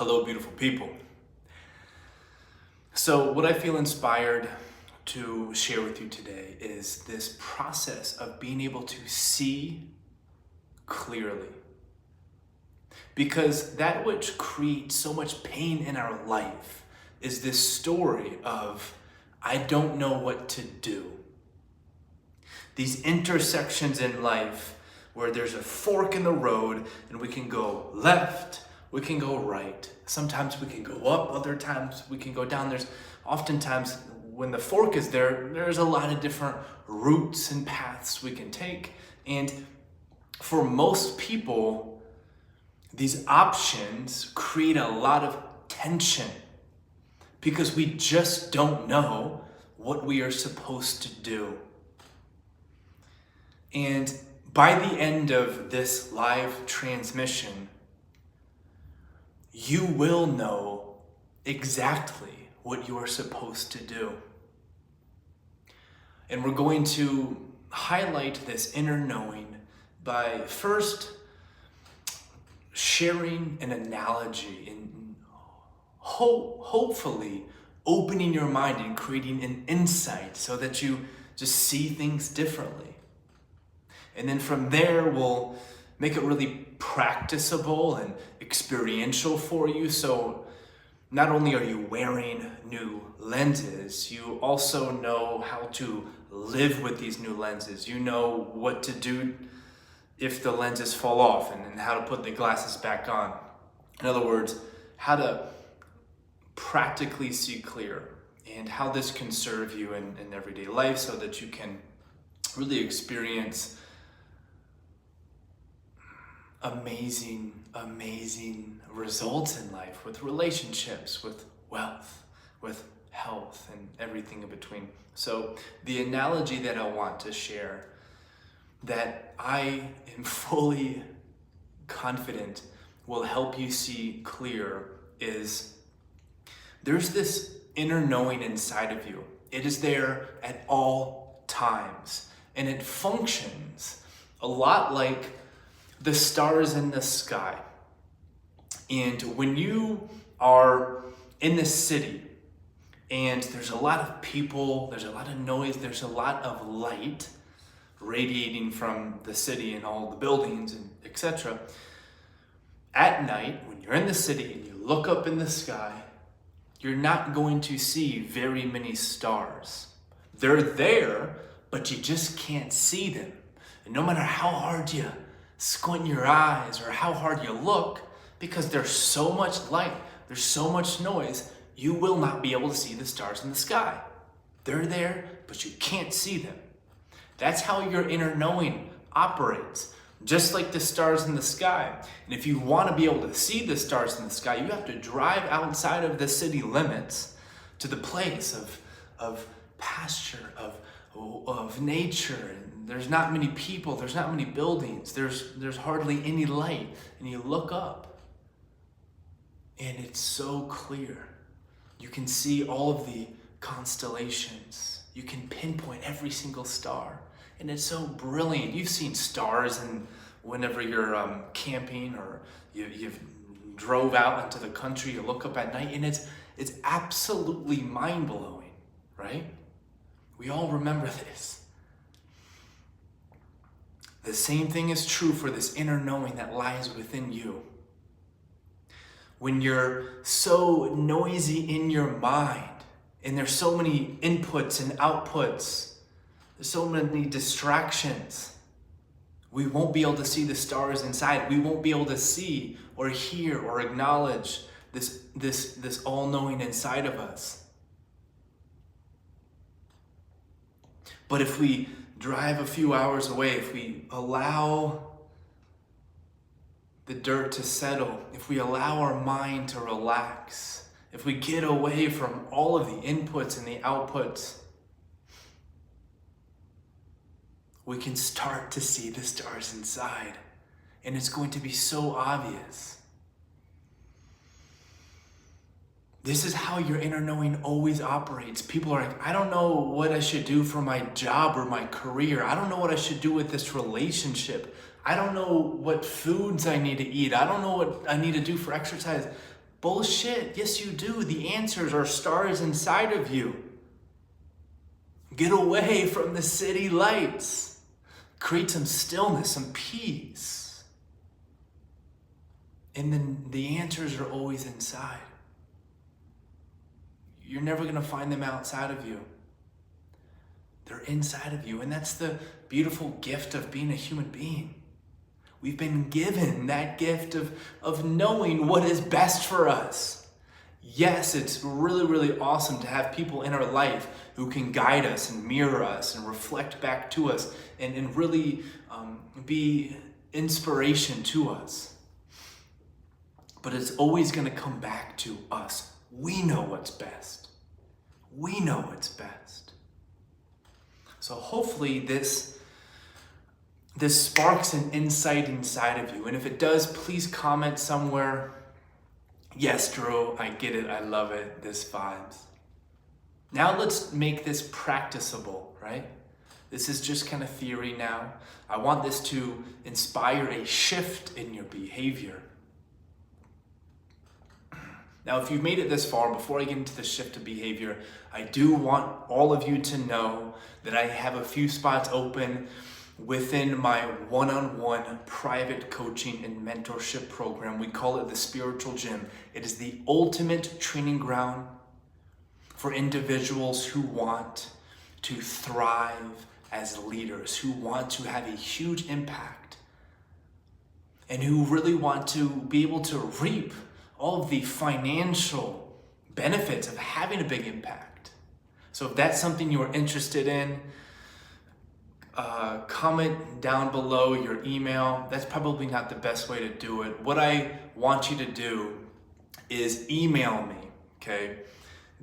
Hello, beautiful people. So, what I feel inspired to share with you today is this process of being able to see clearly. Because that which creates so much pain in our life is this story of, I don't know what to do. These intersections in life where there's a fork in the road and we can go left, we can go right. Sometimes we can go up, other times we can go down. There's oftentimes when the fork is there, there's a lot of different routes and paths we can take. And for most people, these options create a lot of tension because we just don't know what we are supposed to do. And by the end of this live transmission, you will know exactly what you are supposed to do. And we're going to highlight this inner knowing by first sharing an analogy and hopefully opening your mind and creating an insight so that you just see things differently. And then from there, we'll make it really practicable and experiential for you. So not only are you wearing new lenses, you also know how to live with these new lenses. You know what to do if the lenses fall off and how to put the glasses back on. In other words, how to practically see clear and how this can serve you in everyday life so that you can really experience amazing results in life with relationships, with wealth, with health, and everything in between. So the analogy that I want to share that I am fully confident will help you see clear is there's this inner knowing inside of you. It is there at all times, and it functions a lot like the stars in the sky. And when you are in the city and there's a lot of people, there's a lot of noise, there's a lot of light radiating from the city and all the buildings and etc. At night, when you're in the city and you look up in the sky, you're not going to see very many stars. They're there, but you just can't see them. And no matter how hard you squint your eyes or how hard you look, because there's so much light, there's so much noise, you will not be able to see the stars in the sky. They're there, but you can't see them. That's how your inner knowing operates, just like the stars in the sky. And if you want to be able to see the stars in the sky, you have to drive outside of the city limits to the place of pasture, of nature. And there's not many people, there's not many buildings, there's hardly any light. And you look up and it's so clear. You can see all of the constellations. You can pinpoint every single star. And it's so brilliant. You've seen stars and whenever you're camping or you've drove out into the country, you look up at night and it's absolutely mind-blowing, right? We all remember this. The same thing is true for this inner knowing that lies within you. When you're so noisy in your mind and there's so many inputs and outputs, there's so many distractions, we won't be able to see the stars inside. We won't be able to see or hear or acknowledge this all-knowing inside of us. But if we drive a few hours away, if we allow the dirt to settle, if we allow our mind to relax, if we get away from all of the inputs and the outputs, we can start to see the stars inside. And it's going to be so obvious. This is how your inner knowing always operates. People are like, I don't know what I should do for my job or my career. I don't know what I should do with this relationship. I don't know what foods I need to eat. I don't know what I need to do for exercise. Bullshit. Yes, you do. The answers are stars inside of you. Get away from the city lights. Create some stillness, some peace. And then the answers are always inside. You're never going to find them outside of you. They're inside of you. And that's the beautiful gift of being a human being. We've been given that gift of knowing what is best for us. Yes, it's really, really awesome to have people in our life who can guide us and mirror us and reflect back to us and really be inspiration to us. But it's always going to come back to us. We know what's best. We know what's best. So hopefully this sparks an insight inside of you. And if it does, please comment somewhere. Yes, Drew, I get it. I love it. This vibes. Now let's make this practicable, right? This is just kind of theory now. I want this to inspire a shift in your behavior. Now, if you've made it this far, before I get into the shift of behavior, I do want all of you to know that I have a few spots open within my one-on-one private coaching and mentorship program. We call it the Spiritual Gym. It is the ultimate training ground for individuals who want to thrive as leaders, who want to have a huge impact, and who really want to be able to reap all of the financial benefits of having a big impact. So if that's something you're interested in, comment down below your email. That's probably not the best way to do it. What I want you to do is email me, okay?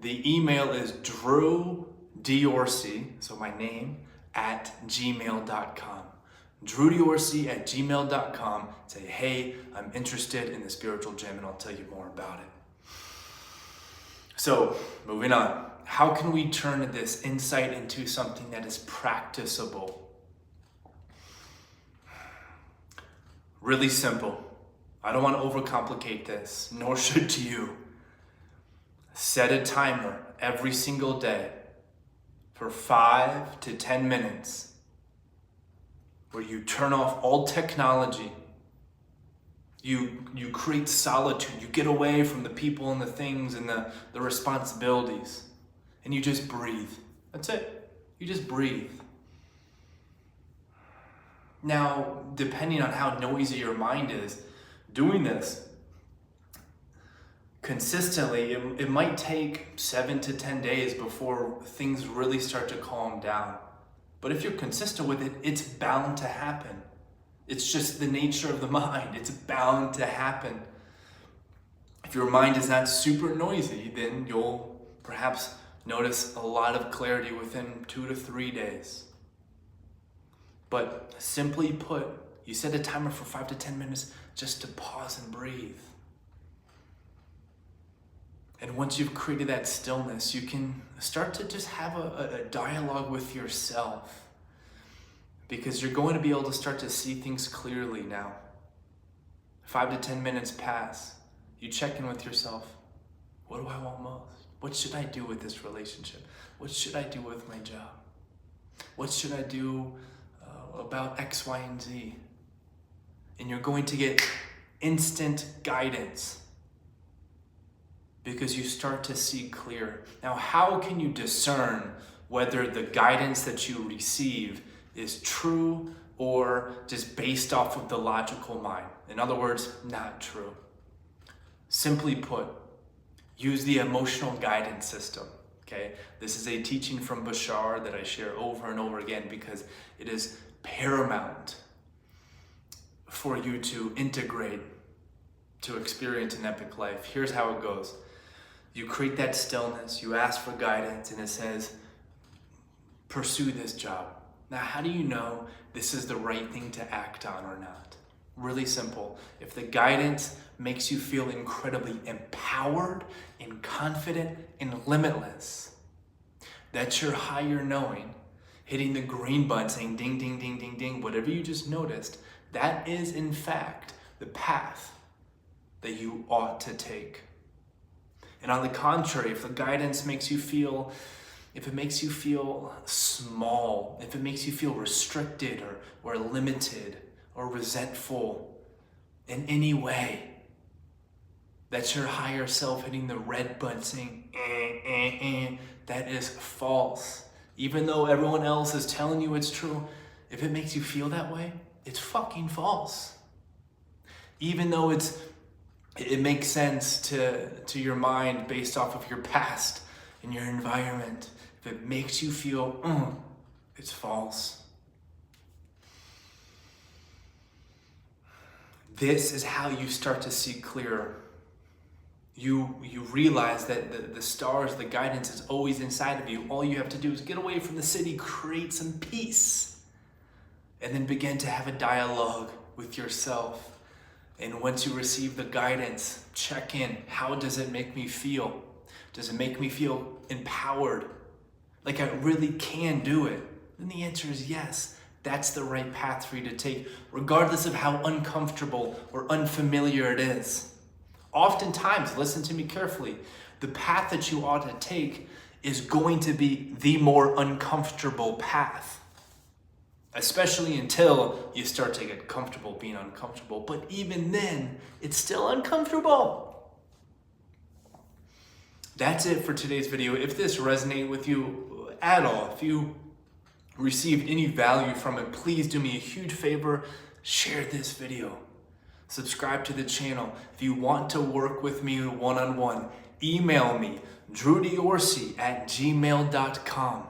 The email is Drew Diorsi, so my name, at gmail.com. drewdiorsi@gmail.com. Say, hey, I'm interested in the Spiritual Gym, and I'll tell you more about it. So, moving on. How can we turn this insight into something that is practicable? Really simple. I don't want to overcomplicate this, nor should you. Set a timer every single day for 5 to 10 minutes where you turn off all technology. You create solitude. You get away from the people and the things and the responsibilities. And you just breathe. That's it. You just breathe. Now, depending on how noisy your mind is, doing this consistently, it might take 7 to 10 days before things really start to calm down. But if you're consistent with it, it's bound to happen. It's just the nature of the mind. It's bound to happen. If your mind is not super noisy, then you'll perhaps notice a lot of clarity within 2 to 3 days. But simply put, you set a timer for 5 to 10 minutes just to pause and breathe. And once you've created that stillness, you can start to just have a dialogue with yourself, because you're going to be able to start to see things clearly now. 5 to 10 minutes pass. You check in with yourself. What do I want most? What should I do with this relationship? What should I do with my job? What should I do about X, Y, and Z? And you're going to get instant guidance because you start to see clear. Now, how can you discern whether the guidance that you receive is true or just based off of the logical mind? In other words, not true. Simply put, use the emotional guidance system, okay? This is a teaching from Bashar that I share over and over again because it is paramount for you to integrate to experience an epic life. Here's how it goes. You create that stillness, you ask for guidance, and it says, pursue this job. Now, how do you know this is the right thing to act on or not? Really simple. If the guidance makes you feel incredibly empowered and confident and limitless, that's your higher knowing hitting the green button saying ding, ding, ding, ding, ding, whatever you just noticed, that is in fact the path that you ought to take. And on the contrary, if the guidance makes you feel, if it makes you feel small, if it makes you feel restricted or limited or resentful in any way, that's your higher self hitting the red button saying, that is false. Even though everyone else is telling you it's true, if it makes you feel that way, it's fucking false. Even though it makes sense to your mind based off of your past and your environment, if it makes you feel, it's false. This is how you start to see clearer. You realize that the stars, the guidance is always inside of you. All you have to do is get away from the city, create some peace, and then begin to have a dialogue with yourself. And once you receive the guidance, check in. How does it make me feel? Does it make me feel empowered? Like I really can do it? Then the answer is yes. That's the right path for you to take, regardless of how uncomfortable or unfamiliar it is. Oftentimes, listen to me carefully, the path that you ought to take is going to be the more uncomfortable path. Especially until you start to get comfortable being uncomfortable. But even then, it's still uncomfortable. That's it for today's video. If this resonated with you at all, if you received any value from it, please do me a huge favor, share this video. Subscribe to the channel. If you want to work with me one-on-one, email me, drewdiorsey@gmail.com.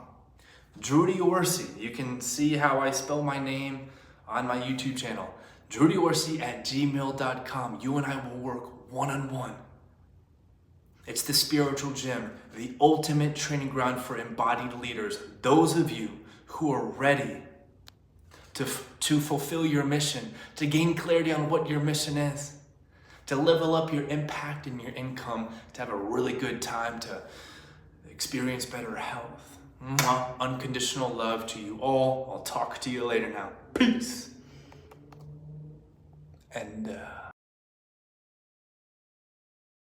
Drew Diorsey. You can see how I spell my name on my YouTube channel. drewdiorsey@gmail.com. You and I will work one-on-one. It's the spiritual gym, the ultimate training ground for embodied leaders. Those of you who are ready to fulfill your mission, to gain clarity on what your mission is, to level up your impact and your income, to have a really good time, to experience better health. Unconditional love to you all. I'll talk to you later now. Peace. And